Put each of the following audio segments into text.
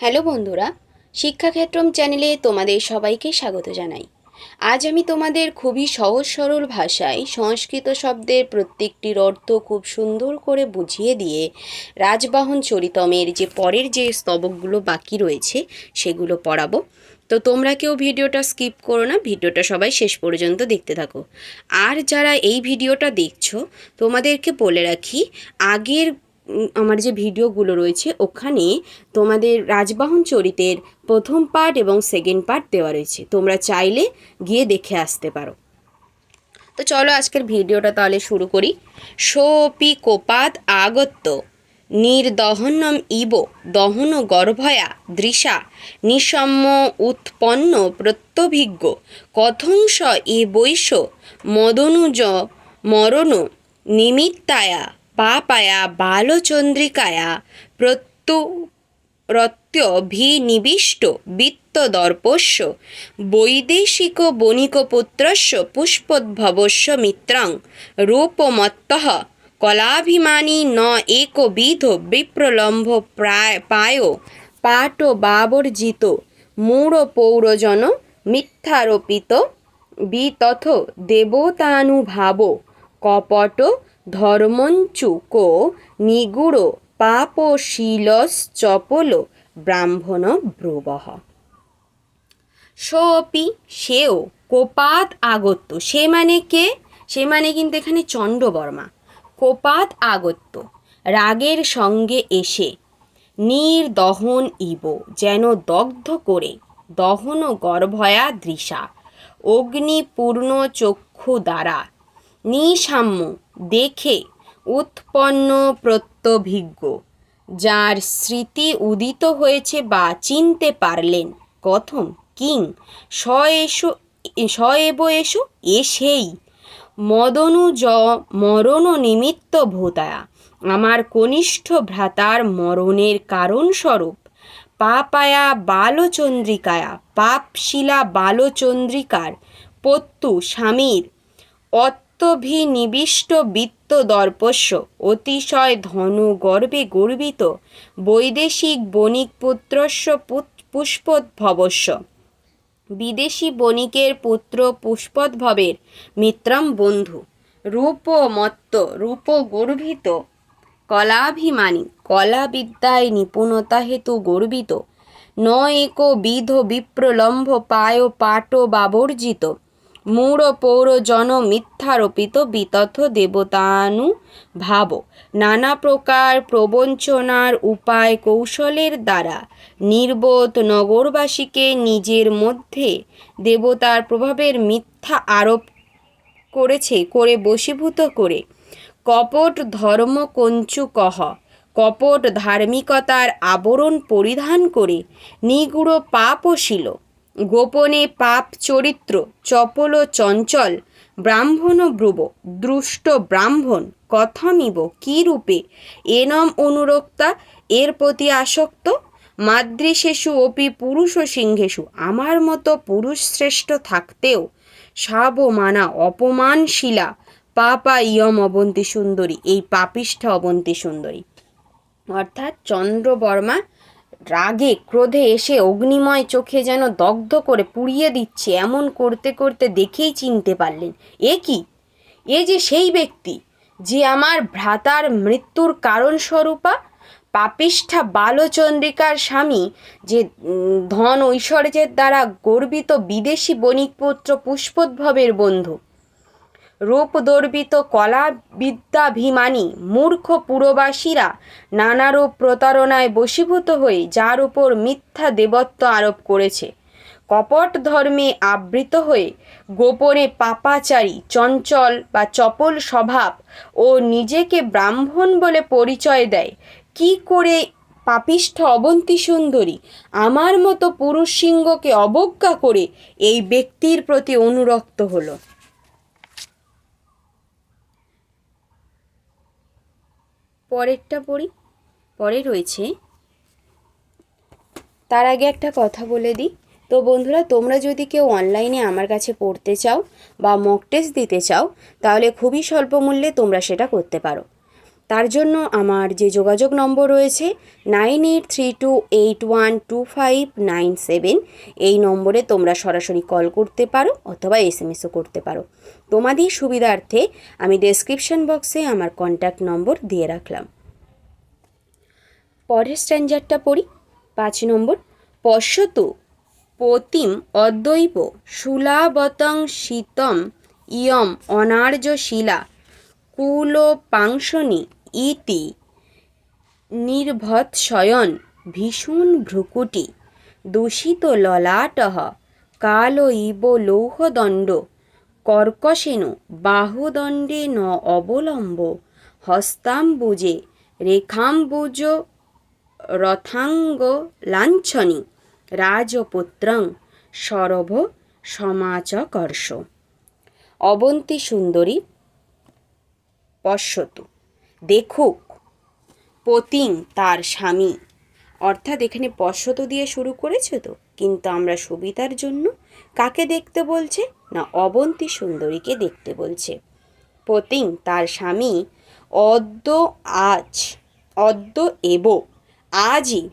Hello বন্ধুরা, শিক্ষাক্ষেত্রম চ্যানেলে তোমাদের সবাইকে স্বাগত জানাই। আজ আমি তোমাদের খুবই সহজ সরল ভাষায় সংস্কৃত শব্দের প্রত্যেকটির অর্থ খুব সুন্দর করে বুঝিয়ে দিয়ে রাজবাহন চরিতমের যে পরের যে স্তবকগুলো বাকি রয়েছে সেগুলো পড়াবো। তো তোমরা কেউ ভিডিওটা স্কিপ করো না, ভিডিওটা সবাই শেষ পর্যন্ত দেখতে থাকো। আর যারা এই ভিডিওটা দেখছো তোমাদেরকে বলে রাখি, আগের আমার যে ভিডিওগুলো রয়েছে ওখানে তোমাদের রাজবাহন চরিতের প্রথম পার্ট এবং সেকেন্ড পার্ট দেওয়া রয়েছে, তোমরা চাইলে গিয়ে দেখে আসতে পারো। তো চলো আজকের ভিডিওটা তাহলে শুরু করি। সোপি কোপাত আগত্য নির্দহনম ইব দহন গর্ভয়া দৃশা নিঃসম্য উৎপন্ন প্রত্যভিজ্ঞ কথংস এ বৈশ্য মদনুজ মরণ নিমিত্তায়া পাপায়া বালচন্দ্রিকায়া প্রত্যুরত্যভিনিবিষ্ট বিত্তদর্পস্য বৈদেশিক বণিকপুত্রস্য পুষ্পোদ্ভবস্য মিত্রাং রূপমত্তঃ কলাভিমানী ন একবিধ বিপ্রলম্ভ পায় পাট বাবর্জিত মূঢ়পৌরজন মিথ্যারোপিত বিতথ দেবতানুভাব কপট ধর্মঞ্চুক নিগুড় পাপশীলশ্চপল ব্রাহ্মণ ব্রুবঃ। সোপি সেও কোপাত আগত্য, সে মানে কে? সে মানে কিন্তু এখানে চণ্ডবর্মা। কোপাত আগত্য রাগের সঙ্গে এসে, নির্দহন ইব যেন দগ্ধ করে, দহন গর্ভয়া দৃশা অগ্নিপূর্ণ চক্ষু দ্বারা, নিঃসাম্য দেখে, উৎপন্ন প্রত্যভিজ্ঞ যার স্মৃতি উদিত হয়েছে বা চিনতে পারলেন, কথম কিং স এব এসো এসেই, মদনুজ মরণ নিমিত্ত ভূতায়া আমার কনিষ্ঠ ভ্রাতার মরণের কারণস্বরূপ, পাপায়া বালচন্দ্রিকায়া পাপশীলা বালচন্দ্রিকার পত্যু স্বামীর অত্যভিনিবিষ্ট বিত্তদর্পস্য অতিশয় ধন গর্বে গর্বিত বৈদেশিক বণিক পুত্রস্য পুষ্পোদ্ভবস্য বিদেশি বণিকের পুত্র পুষ্পোদ্ভবের মিত্রম বন্ধু, রূপমত্ত রূপ গর্বিত কলাভিমানী কলাবিদ্যায় নিপুণতা হেতু গর্বিত ন এক বিধ বিপ্রলম্ভ পায় পাট বাবর্জিত মূঢ় পৌরজন মিথ্যারোপিত বিতথ দেবতানুভাব নানা প্রকার প্রবঞ্চনার উপায় কৌশলের দ্বারা নির্বোধ নগরবাসীকে নিজের মধ্যে দেবতার প্রভাবের মিথ্যা আরোপ করে বশীভূত করে, কপট ধর্ম কঞ্চুকহ কপট ধার্মিকতার আবরণ পরিধান করে, নিগুড় পাপশীল গোপনে পাপ চরিত্র চপল চঞ্চল ব্রাহ্মণ ব্রুব দুষ্ট ব্রাহ্মণ কথমিব কি রূপে এনম অনুরক্তা এর প্রতি আসক্ত, মাদৃশেষু অপি পুরুষ সিংহেষু আমার মতো পুরুষ শ্রেষ্ঠ থাকতেও, সাবমানা অপমানশীলা পাপা ইয়ম অবন্তী সুন্দরী এই পাপিষ্ঠ অবন্তী সুন্দরী। অর্থাৎ চন্দ্রবর্মা রাগে ক্রোধে এসে অগ্নিময় চোখে যেন দগ্ধ করে পুড়িয়ে দিচ্ছে, এমন করতে করতে দেখেই চিনতে পারলেন এ কি, এ যে সেই ব্যক্তি যে আমার ভ্রাতার মৃত্যুর কারণস্বরূপা, পাপিষ্ঠা বালচন্দ্রিকার স্বামী, যে ধন ঐশ্বর্যের দ্বারা গর্বিত বিদেশি বণিকপুত্র পুষ্পোদ্ভবের বন্ধু, রূপদর্বিত কলাবিদ্যাভিমানী মূর্খ পুরবাসীরা নানারূপ প্রতারণায় বশীভূত হয়ে যার উপর মিথ্যা দেবত্ব আরোপ করেছে, কপট ধর্মে আবৃত হয়ে গোপনে পাপাচারী চঞ্চল বা চপল স্বভাব ও নিজেকে ব্রাহ্মণ বলে পরিচয় দেয়, কি করে পাপিষ্ঠ অবন্তী সুন্দরী আমার মতো পুরুষ সিংহকে অবজ্ঞা করে এই ব্যক্তির প্রতি অনুরক্ত হলো। পরেরটা পড়ি। পরে রয়েছে, তার আগে একটা কথা বলে দিই। তো বন্ধুরা, তোমরা যদি কেউ অনলাইনে আমার কাছে পড়তে চাও বা মক টেস্ট দিতে চাও তাহলে খুবই স্বল্প মূল্যে তোমরা সেটা করতে পারো। তার জন্য আমার যে যোগাযোগ নম্বর রয়েছে 9832812597, এই নম্বরে তোমরা সরাসরি কল করতে পারো অথবা এসএমএসও করতে পারো। তোমাদের সুবিধার্থে আমি ডেসক্রিপশন বক্সে আমার কন্ট্যাক্ট নম্বর দিয়ে রাখলাম। পরের স্ট্যান্ডার্ডটা পড়ি, 5 নম্বর। পশ্যতু পতিম অদ্বৈব শূলাবতং শীতম ইয়ম অনার্য শিলা কুলোপাংশনি ইতি নির্ভৎসয়ন ভীষণ ভ্রুকুটি দূষিত ললাটঃ কাল ইব লৌহদণ্ড কর্কশেন বাহুদণ্ডে ন অবলম্ব হস্তাম্বুজে রেখাম্বুজ রথাঙ্গ লাঞ্ছনি রাজপুত্রং সরভ সমাচকর্ষ। অবন্তী সুন্দরী পশ্যতু দেখুক, পতিং তার স্বামী, অর্থাৎ এখানে পশ্যতু দিয়ে শুরু করেছে তো, কিন্তু আমরা সুবিধার জন্য কাকে দেখতে বলছে না, অবন্তী সুন্দরীকে দেখতে বলছে। পতিং তার স্বামী অদ্য এব আজই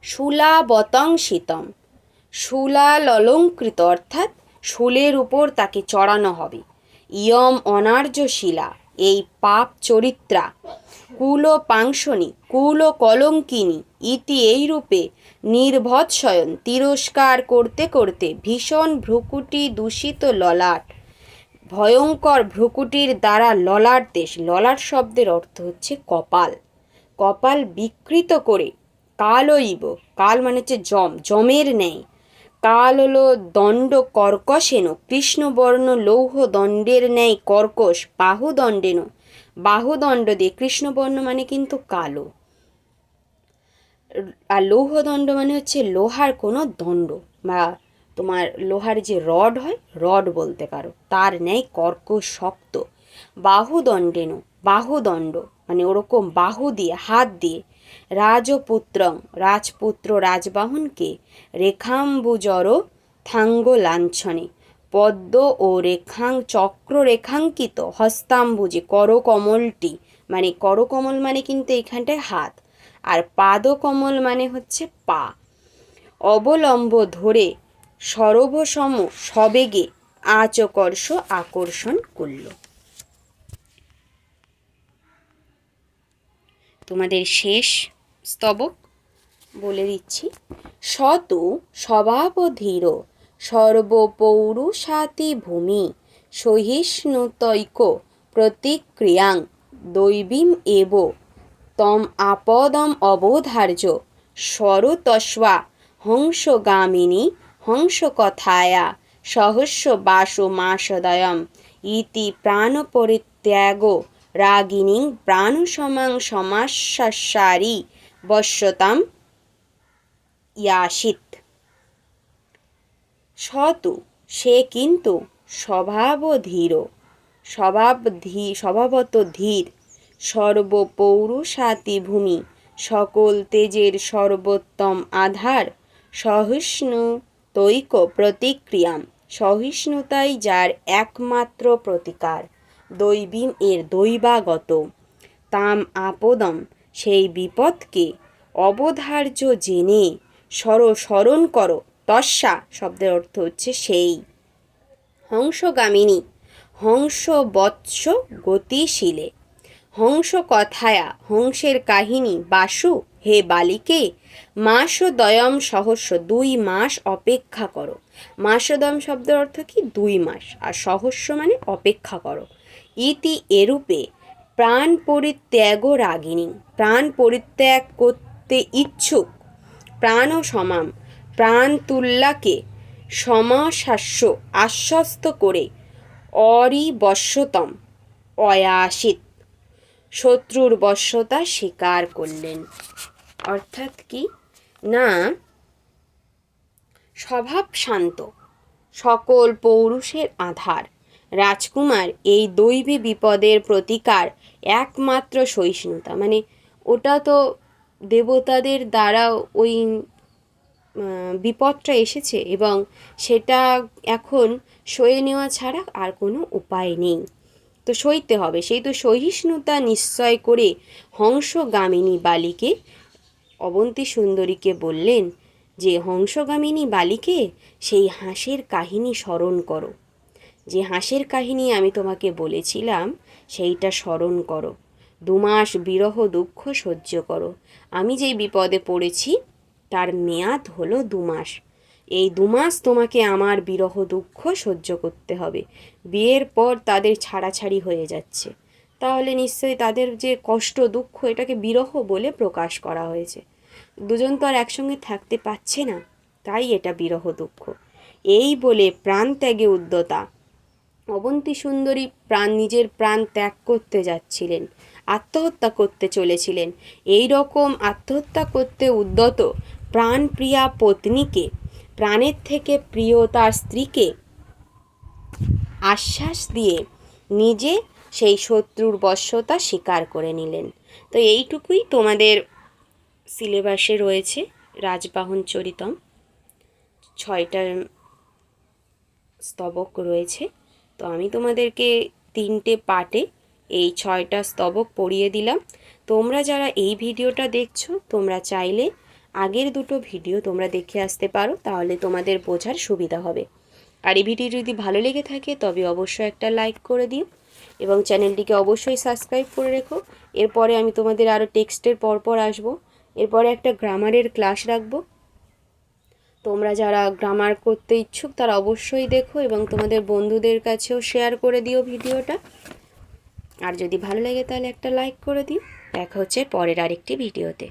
শূলাবতং শীতম, শূলালঙ্কৃত অর্থাৎ শূলের উপর তাকে চড়ানো হবে। ইয়ম অনার্য শিলা এই পাপ চরিত্রা, কুলোপাংশনি কুল কলঙ্কিনী ইতি এই রূপে নির্ভৎসয়ন তিরস্কার করতে করতে ভীষণ ভ্রুকুটি দূষিত ললাট, ভয়ঙ্কর ভ্রুকুটির দ্বারা ললাট দেশ, ললাট শব্দের অর্থ হচ্ছে কপাল, কপাল বিকৃত করে কালইব, কাল মানে হচ্ছে জমের ন্যায়, কাল হলো দণ্ড কর্কশেন কৃষ্ণবর্ণ লৌহ দণ্ডের ন্যায় কর্কশ বাহুদণ্ডেন, বাহুদণ্ড দিয়ে, কৃষ্ণবর্ণ মানে কিন্তু কালো, আর লৌহদণ্ড মানে হচ্ছে লোহার কোনো দণ্ড বা তোমার লোহার যে রড হয়, রড বলতে পারো, তার ন্যায় কর্কশ শক্ত। বাহুদণ্ডেন বাহুদণ্ড মানে ওরকম বাহু দিয়ে, হাত দিয়ে। রাজপুত্রং রাজপুত্র রাজবাহনকে, রেখাম্বুজর থাঙ্গ লাঞ্ছনে পদ্ম ও চক্র রেখাঙ্কিত হস্তাম্বুজে করকমলটি, মানে করকমল মানে কিন্তু এখানটায় হাত, আর পাদকমল মানে হচ্ছে পা, অবলম্ব ধরে সরভসম সবেগে আচকর্ষ আকর্ষণ করল। তোমাদের শেষ স্তবক বলে দিচ্ছি। শতু স্বভাবধীর সর্বপৌরুষাতি ভূমি সহিষ্ণুতৈক প্রতিক্রিয়াং দৈবীম এব তম আপদম অবধার্য স্বরতস্বা হংসগামিনী হংসকথায়া সহস্য বাসো মাসদয়ম ইতি প্রাণপরিত্যাগ রাগিণী প্রাণসমাং সমাসারি বশ্যতাম ইয়াসিত। শতু সে কিন্তু স্বভাবত ধীর, সর্বপৌরুষাতি ভূমি সকল তেজের সর্বোত্তম আধার, সহিষ্ণু তৈক প্রতিক্রিয়াম সহিষ্ণুতাই যার একমাত্র প্রতিকার, দৈবীম এর দৈবাগত, তাম আপদম সেই বিপদকে, অবধার্য জেনে, স্মরণ করো, তস্যা শব্দের অর্থ হচ্ছে সেই, হংসগামিনী হংসবৎস গতিশীলে, হংস কথায়া হংসের কাহিনী, বাসু হে বালিকে, মাসদয়ম সহস্র 2 মাস অপেক্ষা করো, মাসদয়ম শব্দের অর্থ কি 2 মাস, আর সহস্র মানে অপেক্ষা করো, ইতি এরূপে প্রাণ পরিত্যাগ রাগিণী প্রাণ পরিত্যাগ করতে ইচ্ছুক, প্রাণ সমাম প্রাণ তুল্যাকে, সমাশাস্য আশ্বস্ত করে, অরিবশ্যতম অয়াসিত শত্রুর বশ্যতা স্বীকার করলেন। অর্থাৎ কি না, স্বভাব শান্ত, সকল পৌরুষের আধার রাজকুমার এই দৈবী বিপদের প্রতিকার একমাত্র সহিষ্ণুতা, মানে ওটা তো দেবতাদের দ্বারা ওই বিপদটা এসেছে এবং সেটা এখন সয়ে নেওয়া ছাড়া আর কোনো উপায় নেই। তো সইতে হবে। সেই তো সহিষ্ণুতা নিশ্চয় করে হংসগামিনী বালিকে অবন্তী সুন্দরীকে বললেন যে হংসগামিনী বালিকে সেই হাঁসের কাহিনী স্মরণ করো, যে হাঁসের কাহিনী আমি তোমাকে বলেছিলাম সেইটা স্মরণ করো। 2 মাস বিরহ দুঃখ সহ্য করো। আমি যেই বিপদে পড়েছি তার মেয়াদ হলো 2 মাস। এই 2 মাস তোমাকে আমার বিরহ দুঃখ সহ্য করতে হবে। বিয়ের পর তাদের ছাড়াছাড়ি হয়ে যাচ্ছে, তাহলে নিশ্চয়ই তাদের যে কষ্ট দুঃখ এটাকে বিরহ বলে প্রকাশ করা হয়েছে। দুজন তো আর একসঙ্গে থাকতে পারছে না, তাই এটা বিরহ দুঃখ। এই বলে প্রাণ ত্যাগে উদ্যতা অবন্তী সুন্দরী নিজের প্রাণ ত্যাগ করতে যাচ্ছিলেন, আত্মহত্যা করতে চলেছিলেন। এই রকম আত্মহত্যা করতে উদ্যত প্রাণপ্রিয়া পত্নীকে, প্রাণের থেকে প্রিয় তার স্ত্রীকে আশ্বাস দিয়ে নিজে সেই শত্রুর বশ্যতা স্বীকার করে নিলেন। তো এইটুকুই তোমাদের সিলেবাসে রয়েছে রাজবাহন চরিতম। 6টা স্তবক রয়েছে। তো আমি তোমাদেরকে 3টে পার্টে এই 6টা স্তবক পড়িয়ে দিলাম। তোমরা যারা এই ভিডিওটা দেখছো, তোমরা চাইলে আগের 2টো ভিডিও তোমরা দেখে আসতে পারো, তাহলে তোমাদের বোঝার সুবিধা হবে। আর এই ভিডিও যদি ভালো লেগে থাকে তবে অবশ্যই একটা লাইক করে দিও এবং চ্যানেলটিকে অবশ্যই সাবস্ক্রাইব করে রেখো। এরপরে আমি তোমাদের আরও টেক্সটের পরপর আসবো। এরপরে একটা গ্রামারের ক্লাস রাখবো। তোমরা যারা গ্রামার করতে ইচ্ছুক তারা অবশ্যই দেখো এবং তোমাদের বন্ধুদের কাছেও শেয়ার করে দিও ভিডিওটা। আর যদি ভালো লাগে তাহলে একটা লাইক করে দিও। দেখা হচ্ছে পরের আরেকটি ভিডিওতে।